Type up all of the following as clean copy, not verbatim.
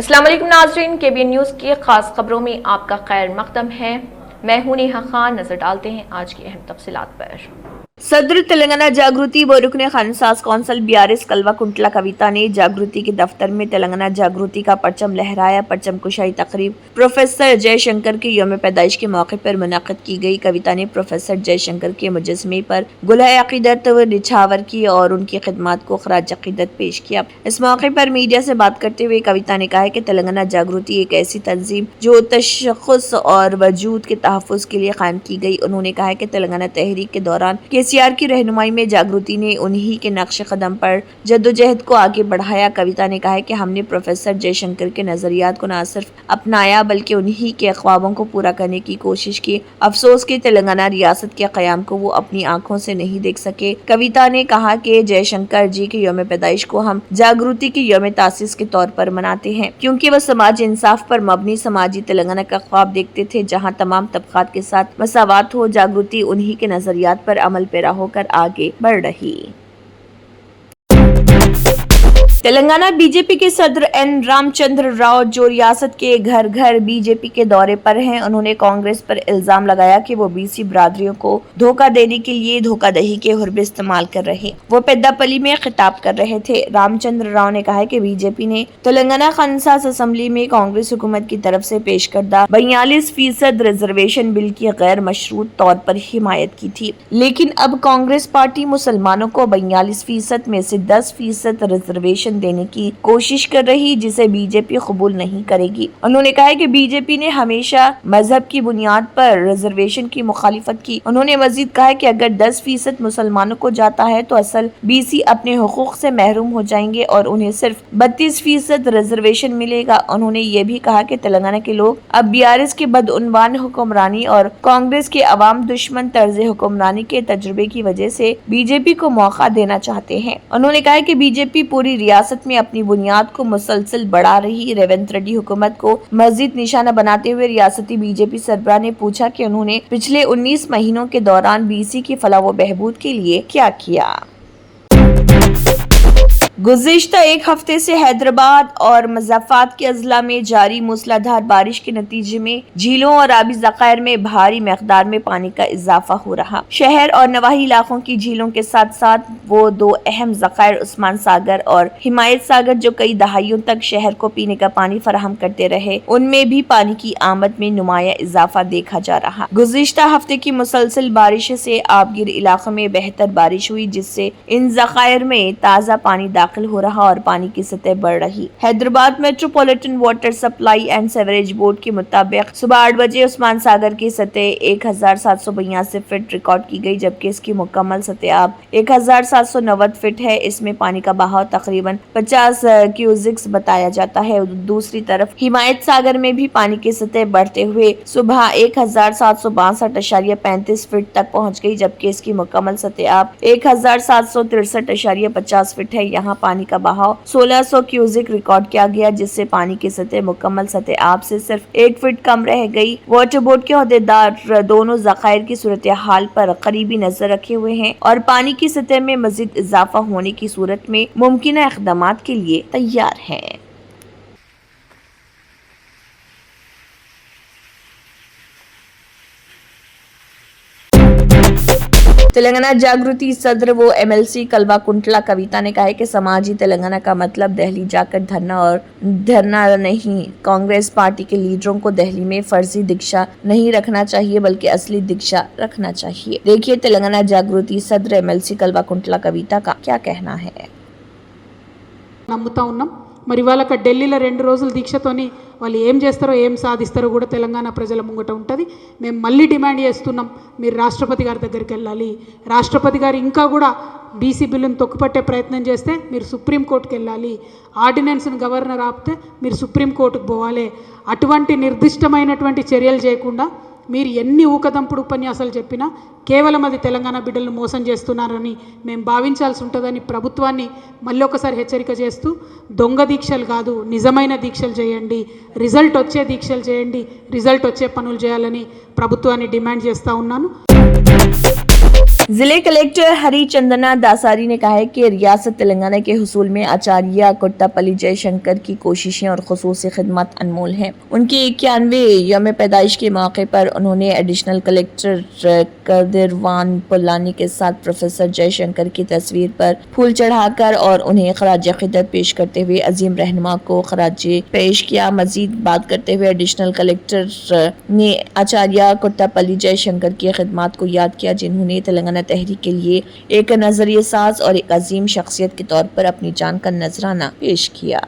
अस्सलाम वालेकुम नाज़रीन, केबीएन न्यूज़ की खास खबरों में आपका खैर मक़दम है। मैं हूं नेहा खान। नजर डालते हैं आज की अहम तफसीलात पर। सदर तेलंगाना जागृति व रुकने खानसाज कौंसल बीआरएस कल्वाकुंटला कविता ने जागृति के दफ्तर में तेलंगाना जागृति का परचम लहराया। परचम कुशाई तकरीब प्रोफेसर जयशंकर के यौम पैदाइश के मौके पर मुनाकिद की गई। कविता ने प्रोफेसर जयशंकर के मुजस्मे पर गुलह अकीदत निछावर की और उनकी खिदमत को खराज अकीदत पेश किया। इस मौके पर मीडिया से बात करते हुए कविता ने कहा कि तेलंगाना जागृति एक ऐसी तंजीम जो तशख़्ख़ुस और वजूद के तहफ़्फ़ुज़ के लिए कायम की गई। उन्होंने कहा कि तेलंगाना तहरीक के दौरान केसीआर की रहनुमाई में जागृति ने उन्हीं के नक्श कदम पर जद्दोजहद को आगे बढ़ाया। कविता ने कहा कि हमने प्रोफेसर जयशंकर के नजरियात को न सिर्फ अपनाया बल्कि उन्हीं के ख्वाबों को पूरा करने की कोशिश की। अफसोस कि तेलंगाना रियासत के क़याम को वो अपनी आंखों से नहीं देख सके। कविता ने कहा कि जयशंकर जी के यौम पैदाइश को हम जागृति के यौम तासीस के तौर पर मनाते हैं, क्योंकि वह समाज इंसाफ पर मबनी समाजी तेलंगाना का ख्वाब देखते थे जहाँ तमाम तबकात के साथ मसावात हो। जागृति उन्हीं के नजरियात पर अमल पैरा होकर आगे बढ़ रही। तेलंगाना बीजेपी के सदर एन रामचंद्र राव जो रियासत के घर घर बीजेपी के दौरे पर हैं, उन्होंने कांग्रेस पर इल्जाम लगाया कि वो बीसी बरादरियों को धोखा देने के लिए धोखादही के हुर्बे इस्तेमाल कर रहे। वो पेद्दापल्ली में खिताब कर रहे थे। रामचंद्र राव ने कहा कि बीजेपी ने तेलंगाना खानसाज असम्बली में कांग्रेस हुकूमत की तरफ से पेश करदा 42% रिजर्वेशन बिल की गैर मशरूत तौर पर हिमायत की थी, लेकिन अब कांग्रेस पार्टी मुसलमानों को 42% में से 10% रिजर्वेशन देने की कोशिश कर रही, जिसे बीजेपी कबूल नहीं करेगी। उन्होंने कहा कि बीजेपी ने हमेशा मजहब की बुनियाद पर रिजर्वेशन की मुखालिफत की। उन्होंने मजीद कहा कि अगर 10% मुसलमानों को जाता है तो असल बीसी अपने हुकूक से महरूम हो जाएंगे और उन्हें सिर्फ 32% रिजर्वेशन मिलेगा। उन्होंने ये भी कहा कि तेलंगाना के लोग अब बीआरएस के बदउनवान हुक्मरानी और कांग्रेस के अवाम दुश्मन तर्ज हुक्मरानी के तजुर्बे की वजह से बीजेपी को मौका देना चाहते हैं। उन्होंने कहा कि बीजेपी पूरी रियासत में अपनी बुनियाद को मुसलसल बढ़ा रही। रेवंत रेड्डी हुकूमत को मजीद निशाना बनाते हुए रियासती बीजेपी सरबराह ने पूछा कि उन्होंने पिछले 19 महीनों के दौरान बीसी की फलाह व बहबूद के लिए क्या किया। गुज़िश्ता एक हफ्ते से हैदराबाद और मुज़फ्फराबाद के अजला में जारी मूसलाधार बारिश के नतीजे में झीलों और आबी ज़खायर में भारी मकदार में पानी का इजाफा हो रहा। शहर और नवाही इलाकों की झीलों के साथ साथ वो दो अहम ज़खायर उस्मान सागर और हिमायत सागर जो कई दहाइयों तक शहर को पीने का पानी फराहम करते रहे, उनमें भी पानी की आमद में नुमाया इजाफा देखा जा रहा। गुज़िश्ता हफ्ते की मुसलसल बारिश से आबगिर इलाकों में बेहतर बारिश हुई, जिससे इन ज़खायर में ताज़ा पानी दाखिल हो रहा और पानी की सतह बढ़ रही। Hyderabad metropolitan water supply and sewerage board के मुताबिक सुबह 8 बजे उस्मान सागर की सतह 1782 फीट रिकॉर्ड की गई, जबकि इसकी मुकम्मल सतह अब 1790 फीट है। इसमें पानी का बहाव तकरीबन 50 क्यूजिक्स बताया जाता है। दूसरी तरफ हिमायत सागर में भी पानी की सतह बढ़ते हुए सुबह 1762.35 फीट तक पहुँच गई, जबकि इसकी मुकम्मल सतह अब 1763.50 फीट है। यहाँ पानी का बहाव 1600 क्यूजिक रिकॉर्ड किया गया, जिससे पानी की सतह मुकम्मल सतह आब से सिर्फ 1 फीट कम रह गई। वाटर बोर्ड के अहदेदार दोनों ज़खायर की सूरत हाल पर करीबी नजर रखे हुए हैं और पानी की सतह में मजीद इजाफा होने की सूरत में मुमकिन इक़दामात के लिए तैयार हैं। तेलंगाना जागृति सदर वो एमएलसी कल्वाकुंटला कविता ने कहा है कि समाजी तेलंगाना का मतलब दिल्ली जाकर धरना नहीं। कांग्रेस पार्टी के लीडरों को दिल्ली में फर्जी दीक्षा नहीं रखना चाहिए बल्कि असली दीक्षा रखना चाहिए। देखिए तेलंगाना जागृति सदर एमएलसी कल्वाकुंटला कविता का क्या कहना है। నమ్ముతా ఉన్నాం మరి వాళ్ళకి ఢిల్లీలో 2 రోజుల దీక్షతోని వాళ్ళు ఏం చేస్తారో ఏం సాధిస్తారో కూడా తెలంగాణ ప్రజల ముంగట ఉంటుంది। మేము మళ్ళీ డిమాండ్ చేస్తున్నాం, మీరు రాష్ట్రపతి గారి దగ్గరికి వెళ్ళాలి। రాష్ట్రపతి గారు ఇంకా కూడా బీసీ బిల్లును తొక్కుపట్టే ప్రయత్నం చేస్తే మీరు సుప్రీంకోర్టుకి వెళ్ళాలి। ఆర్డినెన్స్ను గవర్నర్ ఆపితే మీరు సుప్రీంకోర్టుకు పోవాలి। అటువంటి నిర్దిష్టమైనటువంటి చర్యలు చేయకుండా మీరు ఎన్ని ఊకదంపుడు ఉపన్యాసాలు చెప్పినా కేవలం అది తెలంగాణ బిడ్డలను మోసం చేస్తున్నారని మేము భావించాల్సి ఉంటుందని ప్రభుత్వాన్ని మళ్ళీ ఒకసారి హెచ్చరిక చేస్తూ దొంగ దీక్షలు కాదు నిజమైన దీక్షలు చేయండి, రిజల్ట్ వచ్చే దీక్షలు చేయండి, రిజల్ట్ వచ్చే పనులు చేయాలని ప్రభుత్వాన్ని డిమాండ్ చేస్తూ ఉన్నాను। जिले कलेक्टर हरी चंदना दासारी ने कहा है कि रियासत तेलंगाना के हुसूल में आचार्य कोट्टापल्ली जयशंकर की कोशिशें और खुसूसी खिदमत अनमोल हैं। उनकी 91वें यौम पैदाइश के मौके पर उन्होंने एडिशनल कलेक्टर कदिरवान पुलानी के साथ प्रोफेसर जयशंकर की तस्वीर पर फूल चढ़ाकर और उन्हें खराज अकीदत पेश करते हुए अजीम रहनुमा को खराज पेश किया। मजीद बात करते हुए एडिशनल कलेक्टर ने आचार्य कोट्टापल्ली जयशंकर की खिदमत को याद किया, जिन्होंने तेलंगाना तहरीक के लिए एक नजरिए साज और एक अजीम शख्सियत के तौर पर अपनी जान का नजराना पेश किया।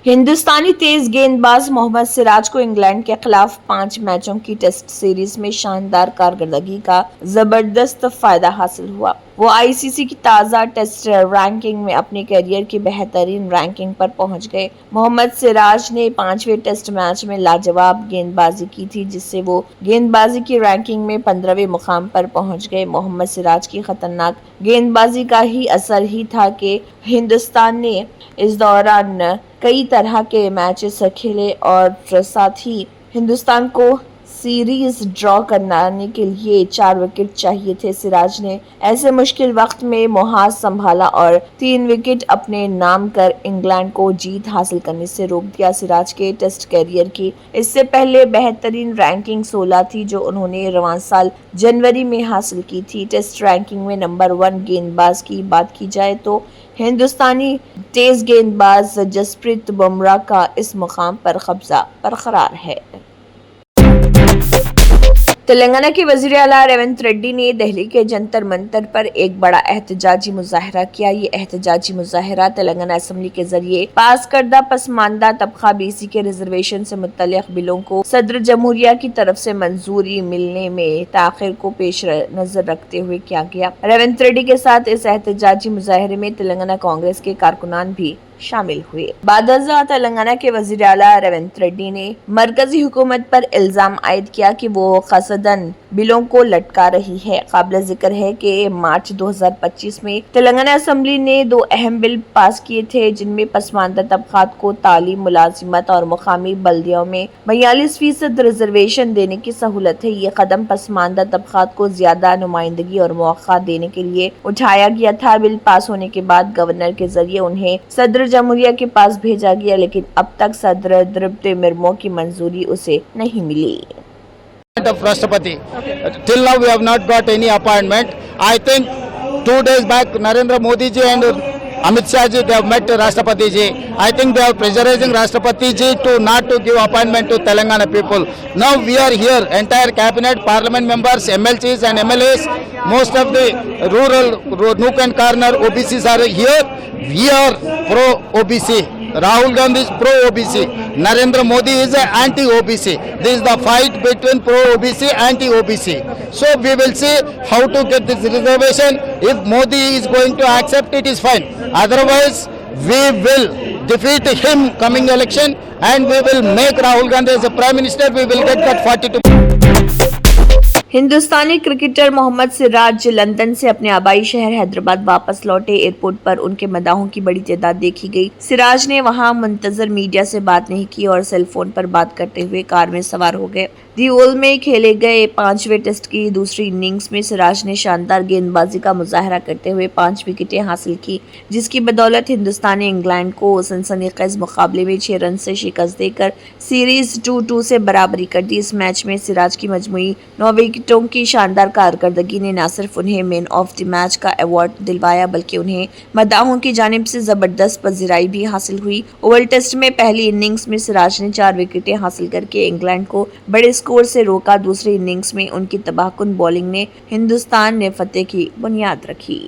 हिंदुस्तानी तेज गेंदबाज मोहम्मद सिराज को इंग्लैंड के खिलाफ 5 मैचों की टेस्ट सीरीज में शानदार कारकर्दगी का जबरदस्त फायदा हासिल हुआ। वो आईसीसी की ताज़ा टेस्ट रैंकिंग में अपने करियर की बेहतरीन रैंकिंग पर पहुंच गए। मोहम्मद सिराज ने 5वें टेस्ट मैच में लाजवाब गेंदबाजी की थी, जिससे वो गेंदबाजी की रैंकिंग में 15वें मुकाम पर पहुंच गए। मोहम्मद सिराज की खतरनाक गेंदबाजी का ही असर ही था कि हिंदुस्तान ने इस दौरान कई तरह के मैचेस खेले और साथ ही हिंदुस्तान को सीरीज ड्रॉ कराने के लिए 4 विकेट चाहिए थे। सिराज ने ऐसे मुश्किल वक्त में मुहाज संभाला और 3 विकेट अपने नाम कर इंग्लैंड को जीत हासिल करने से रोक दिया। सिराज के टेस्ट कैरियर की इससे पहले बेहतरीन रैंकिंग 16 थी, जो उन्होंने रवां साल जनवरी में हासिल की थी। टेस्ट रैंकिंग में नंबर 1 गेंदबाज की बात की जाए तो हिंदुस्तानी तेज गेंदबाज जसप्रीत बुमराह का इस मुकाम पर कब्जा बरकरार है। तेलंगाना के वजीर आला रेवंत रेड्डी ने दिल्ली के जंतर मंतर पर एक बड़ा एहतजाजी मुजाहरा किया। ये एहतजाजी मुजाहरा तेलंगाना असेंबली के जरिए पास करदा पसमानदा तबका बीसी के रिजर्वेशन से मुतल्लिक बिलों को सदर जमहूरिया की तरफ से मंजूरी मिलने में ताखिर को पेश नजर रखते हुए किया गया। रेवंत रेड्डी के साथ इस एहतजाजी मुजाहरे में तेलंगाना कांग्रेस के कारकुनान भी शामिल हुए। बादशाह तेलंगाना के वजीर आला रेवंत रेड्डी ने मरकजी हुकूमत पर इल्जाम आयद किया कि वो कसदन बिलों को लटका रही है। काबिल जिक्र है कि मार्च 2025 में तेलंगाना असेंबली ने 2 अहम बिल पास किए थे, जिनमें पसमानदा तबकात को तालीम, मुलाजिमत और मुकामी बल्दियों में 42% रिजर्वेशन देने की सहूलत है। ये कदम पसमानदा तबकात को ज्यादा नुमाइंदगी और मौका देने के लिए उठाया गया था। बिल पास होने के बाद गवर्नर के जरिए उन्हें सदर जमहूरिया के पास भेजा गया, लेकिन अब तक सदर द्रौपदी मुर्मू की मंजूरी उसे नहीं मिली। Of Rashtrapati. Till now we have not got any appointment. I think 2 days back Narendra Modi ji and Amit Shah ji, they have met Rashtrapati ji. I think they are pressurizing Rashtrapati ji to not to give appointment to Telangana people. Now we are here, entire cabinet, parliament members, MLCs and MLAs, most of the rural nook and corner OBCs are here. We are pro OBC. Rahul Gandhi is pro OBC. Narendra Modi is anti OBC. This is the fight between pro OBC anti OBC. So we will see how to get this reservation. If Modi is going to accept it, is fine. Otherwise, we will defeat him coming election and we will make Rahul Gandhi as a prime minister. We will get that 42. Hindustani cricketer Mohammed Siraj London से अपने आबाई शहर हैदराबाद वापस लौटे। Airport पर उनके मदाहों की बड़ी तादाद देखी गई। सिराज ने वहां मुंतजर मीडिया से बात नहीं की और सेल फोन पर बात करते हुए कार में सवार हो गए। दी ओवल में खेले गए 5वें टेस्ट की दूसरी इनिंग्स में सिराज ने शानदार गेंदबाजी का मुजाहरा करते हुए 5 विकेटें हासिल की, जिसकी बदौलत हिंदुस्तान ने इंग्लैंड को सनसनीखेज मुकाबले में 6 रन से शिकस्त देकर सीरीज 2-2 से बराबरी कर दी। इस मैच में सिराज की मजमूई 9 विकेटों की शानदार कारकर्दगी ने न सिर्फ उन्हें मैन ऑफ द मैच का अवार्ड दिलवाया, बल्कि उन्हें मदाहों की जानिब से जबरदस्त पजीराई भी हासिल हुई। ओवल टेस्ट में पहली इनिंग्स में सिराज ने 4 विकेटें हासिल करके इंग्लैंड को बड़े स्कोर से रोका। दूसरी इनिंग्स में उनकी तबाहकुन बॉलिंग ने हिंदुस्तान ने फतेह की बुनियाद रखी।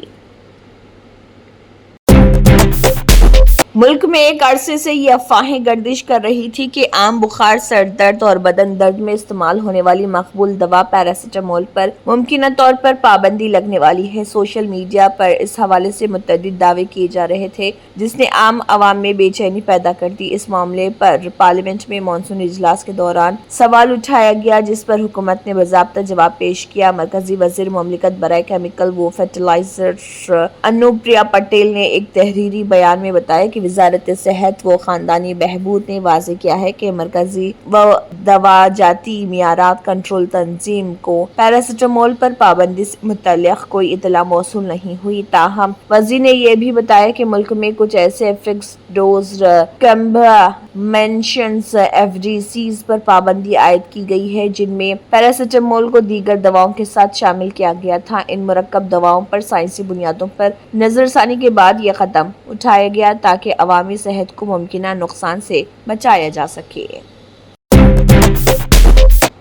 मुल्क में एक अरसे से ये अफवाहें गर्दिश कर रही थी कि आम बुखार, सर दर्द और बदन दर्द में इस्तेमाल होने वाली मकबूल दवा पैरासिटामोल पर मुमकिन तौर पर पाबंदी लगने वाली है। सोशल मीडिया पर इस हवाले से मुतअद्दिद दावे किए जा रहे थे, जिसने आम आवाम में बेचैनी पैदा कर दी। इस मामले पर पार्लियामेंट में मानसून इजलास के दौरान सवाल उठाया गया, जिस पर हुकूमत ने बाज़ाब्ता जवाब पेश किया। मरकजी वज़ीर मुमलिकत बराए केमिकल व फर्टिलाइजर अनुप्रिया पटेल ने एक तहरीरी बयान में बताया कि की वजारत सेहत व खानदानी बहबूद ने वाज़ेह किया है कि मरकजी व दवाजाती मियारात कंट्रोल तंजीम को पैरासिटामोल पर पाबंदी से मुतल्लिक़ कोई इतला मौसूल नहीं हुई। ताहम वज़ीर ने यह भी बताया कि मुल्क में कुछ ऐसे फिक्स डोज कम्बाइनेशंस FDCs पर पाबंदी आयद की गई है जिनमें पैरासिटामोल को दीगर दवाओं के साथ शामिल किया गया था। इन मुरक्कब दवाओं पर साइंसी बुनियादों पर नजरसानी के बाद यह कदम उठाया गया ताकि अवामी सेहत को मुमकिना नुकसान से बचाया जा सके।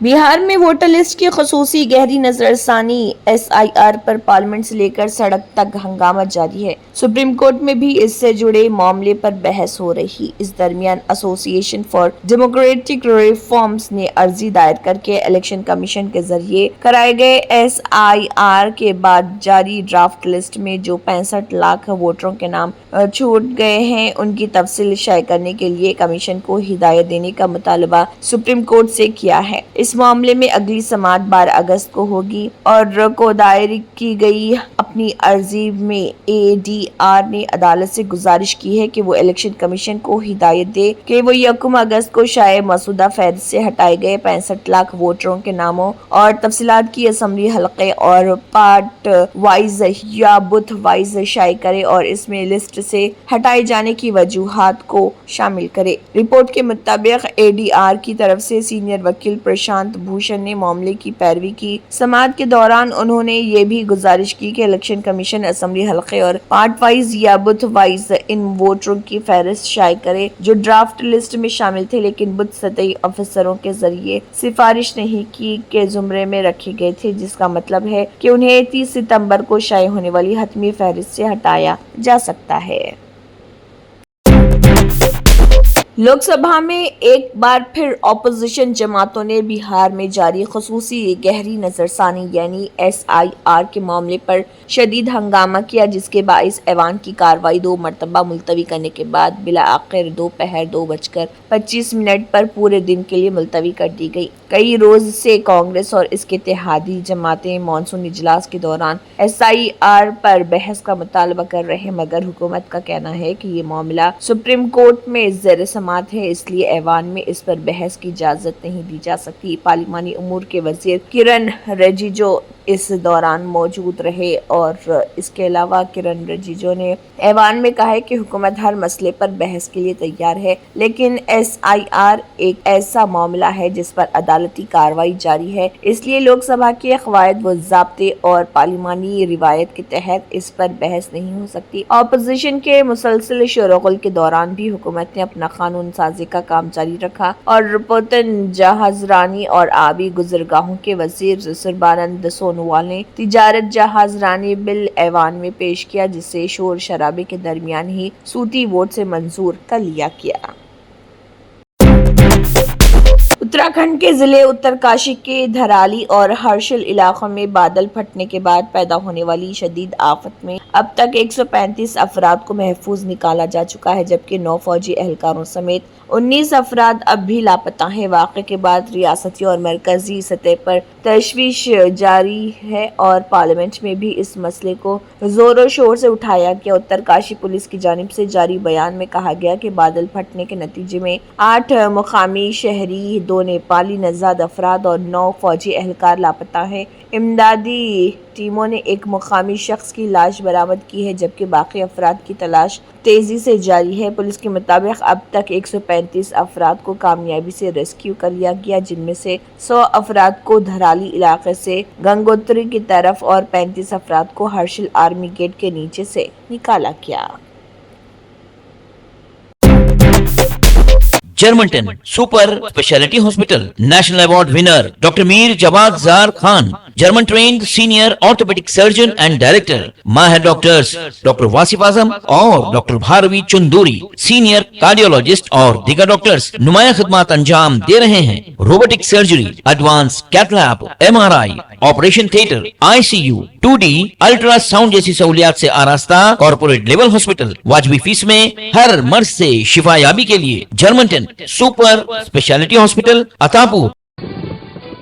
बिहार में वोटर लिस्ट की खसूसी गहरी नजरसानी SIR पर पार्लियामेंट से लेकर सड़क तक हंगामा जारी है। सुप्रीम कोर्ट में भी इससे जुड़े मामले पर बहस हो रही। इस दरमियान एसोसिएशन फॉर डेमोक्रेटिक रिफॉर्म्स ने अर्जी दायर करके इलेक्शन कमीशन के जरिए कराए गए SIR के बाद जारी ड्राफ्ट लिस्ट में जो 65 लाख वोटरों के नाम छूट गए हैं उनकी तफसील शाये करने के लिए कमीशन को हिदायत देने का मुतालबा सुप्रीम कोर्ट से किया है। इस मामले में अगली समाअत 12 अगस्त को होगी और को दायर की गई अपनी अर्जी में ADR ने अदालत से गुजारिश की है कि वो इलेक्शन कमीशन को हिदायत दे कि वो 1 अगस्त को शाये मसूदा फहरिस्त से हटाए गए 65 लाख वोटरों के नामों और तफसीलात की असम्बली हलके और पार्ट वाइज या बुथ वाइज शाये करे और इसमें लिस्ट से हटाए जाने की वजूहात को शामिल करे। रिपोर्ट के मुताबिक ADR की तरफ से सीनियर वकील प्रशांत भूषण ने मामले की पैरवी की। समाअत के दौरान उन्होंने ये भी गुजारिश की कि इलेक्शन कमीशन असेंबली हलके और पार्ट वाइज या बुथ वाइज इन वोटरों की फहरिस्त शाये करे जो ड्राफ्ट लिस्ट में शामिल थे लेकिन बुथ सतही अफसरों के जरिए सिफारिश नहीं की के जुमरे में रखे गए थे, जिसका मतलब है कि उन्हें 30 सितंबर को शाये होने वाली हतमी फहरिस्त से हटाया जा सकता है। लोकसभा में एक बार फिर अपोजिशन जमातों ने बिहार में जारी खसूसी गहरी नजरसानी यानी SIR के मामले पर शदीद हंगामा किया, जिसके बाइस ऐवान की कार्रवाई 2 मरतबा मुलतवी करने के बाद बिला आखिर दोपहर 2:25 पर पूरे दिन के लिए मुलतवी कर दी गई। कई रोज से कांग्रेस और इसके इत्तेहादी जमातें मानसून इजलास के दौरान SIR पर बहस का मुतालबा कर रहे मगर हुकूमत का कहना है कि ये मामला सुप्रीम कोर्ट में ज़ेर समाअत है, इसलिए ऐवान में इस पर बहस की इजाज़त नहीं दी जा सकती। पार्लिमानी उमूर के वज़ीर किरण रिजिजू इस दौरान मौजूद रहे और इसके अलावा किरण रिजिजू ने ऐवान में कहा है कि हुकूमत हर मसले पर बहस के लिए तैयार है, लेकिन SIR एक ऐसा मामला है जिस पर अदालती कार्रवाई जारी है, इसलिए लोकसभा के क़वायद व ज़ाब्ते और पार्लिमानी रिवायत के तहत इस पर बहस नहीं हो सकती। अपोजिशन के मुसलसल शोरगुल के दौरान भी हुकूमत ने अपना कानून साजी का काम जारी रखा और पतन जहाजरानी और आबी गुजरगाहों के वज़ीर सरबानंद सोनोवाल ने तिजारत जहाजरानी बिल ऐवान में पेश किया, जिसे शोर शराबे के दरमियान ही सूती वोट से मंजूर कर लिया गया। उत्तराखंड के जिले उत्तरकाशी के धराली और हर्षिल इलाकों में बादल फटने के बाद पैदा होने वाली शदीद आफत में अब तक 135 अफराद को महफूज निकाला जा चुका है, जबकि 9 फौजी एहलकारों समेत 19 अफराद अब भी लापता हैं। वाक़े के बाद रियासती और मरकजी सतह पर तशवीश जारी है और पार्लियामेंट में भी इस मसले को जोरों शोर से उठाया गया। उत्तरकाशी पुलिस की जानिब से जारी बयान में कहा गया कि बादल फटने के नतीजे में 8 मुकामी शहरी, 2 नेपाली नज़ाद अफराद और 9 फौजी एहलकार लापता हैं। इमदादी टीमों ने एक मुकामी शख्स की लाश बरामद की है, जबकि बाकी अफराद की तलाश तेजी से जारी है। पुलिस के मुताबिक अब तक 135 अफराद को कामयाबी से रेस्क्यू कर लिया गया, जिनमें से 100 अफराद को धराली इलाके से गंगोत्री की तरफ और 35 अफराद को हर्षिल आर्मी गेट के नीचे से निकाला गया। जर्मनटन super speciality hospital national award winner doctor Mir Jawad जार Khan, German trained senior orthopaedic surgeon and director, माहिर डॉक्टर्स डॉक्टर वासिफ आजम और doctor Bharavi Chunduri, senior cardiologist और दीगर डॉक्टर्स नुमाया खिदमत अंजाम दे रहे हैं। Robotic surgery, advance cath lab, MRI, operation theatre, ICU, 2D ultrasound जैसी सहूलियात से आरास्ता कॉर्पोरेट लेवल हॉस्पिटल, वाजबी फीस में हर मर्ज से शिफायाबी के लिए Germanton super speciality hospital, Attapur.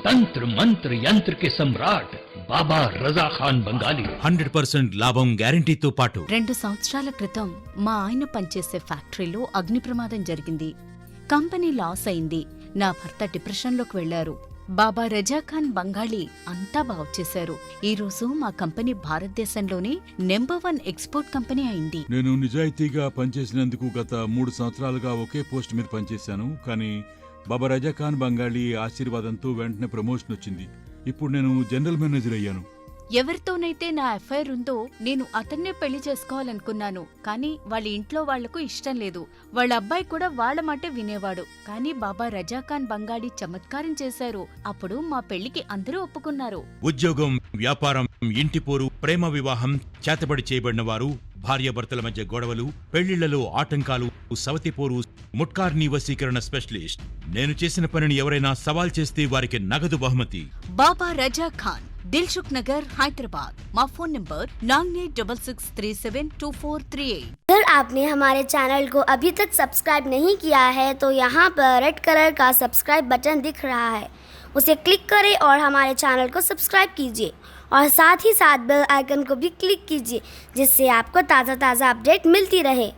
तंत्र मंत्र यंत्र के सम्राट बाबा रजा खान बंगाली 100% లాభం గ్యారంటీతో పాటు 2 సంవత్సరాల క్రితం మా ఆయన పనిచేసే ఫ్యాక్టరీలో అగ్ని ప్రమాదం జరిగింది. కంపెనీ లాస్ అయింది. నా భర్త డిప్రెషన్లోకి వెళ్లారు. బాబా రజాఖాన్ బంగాళీ అంతా బాగు చేశారు. ఈ రోజు మా కంపెనీ భారతదేశంలోనే నెంబర్ 1 ఎక్స్పోర్ట్ కంపెనీ అయింది. నేను నిజాయితీగా పనిచేసినందుకు గత 3 సంవత్సరాలుగా ఒకే పోస్ట్ మీద పనిచేశాను. కానీ బాబా రజాఖాన్ బంగాళీ ఆశీర్వాదంతో వెంటనే ప్రమోషన్ వచ్చింది. ఇప్పుడు నేను జనరల్ మేనేజర్ అయ్యాను. ఎవరితోనైతే నా ఎఫ్ఐఆర్ ఉందో నేను అతన్నే పెళ్లి చేసుకోవాలనుకున్నాను. కానీ వాళ్ళ ఇంట్లో వాళ్లకు ఇష్టం లేదు. వాళ్ళ అబ్బాయి కూడా వాళ్ళ మాట వినేవాడు. కానీ బాబా రజాఖాన్ బంగాళీ చమత్కారం చేశారు. అప్పుడు మా పెళ్లికి అందరూ ఒప్పుకున్నారు. ఉద్యోగం, వ్యాపారం, ఇంటి పోరు, ప్రేమ వివాహం, చేతబడి చేయబడిన వారు, భార్యాభర్తల మధ్య గొడవలు, పెళ్లిళ్లలో ఆటంకాలు, సవతిపోరు, ముట్కార్నీ వశీకరణ స్పెషలిస్ట్. నేను చేసిన పనిని ఎవరైనా సవాల్ చేస్తే వారికి నగదు బహుమతి. బాబా రజాఖాన్, दिलसुख नगर, हैदराबाद। मा फोन नंबर 9866372438। अगर आपने हमारे चैनल को अभी तक सब्सक्राइब नहीं किया है तो यहाँ पर रेड कलर का सब्सक्राइब बटन दिख रहा है, उसे क्लिक करें और हमारे चैनल को सब्सक्राइब कीजिए और साथ ही साथ बेल आइकन को भी क्लिक कीजिए, जिससे आपको ताज़ा अपडेट मिलती रहे।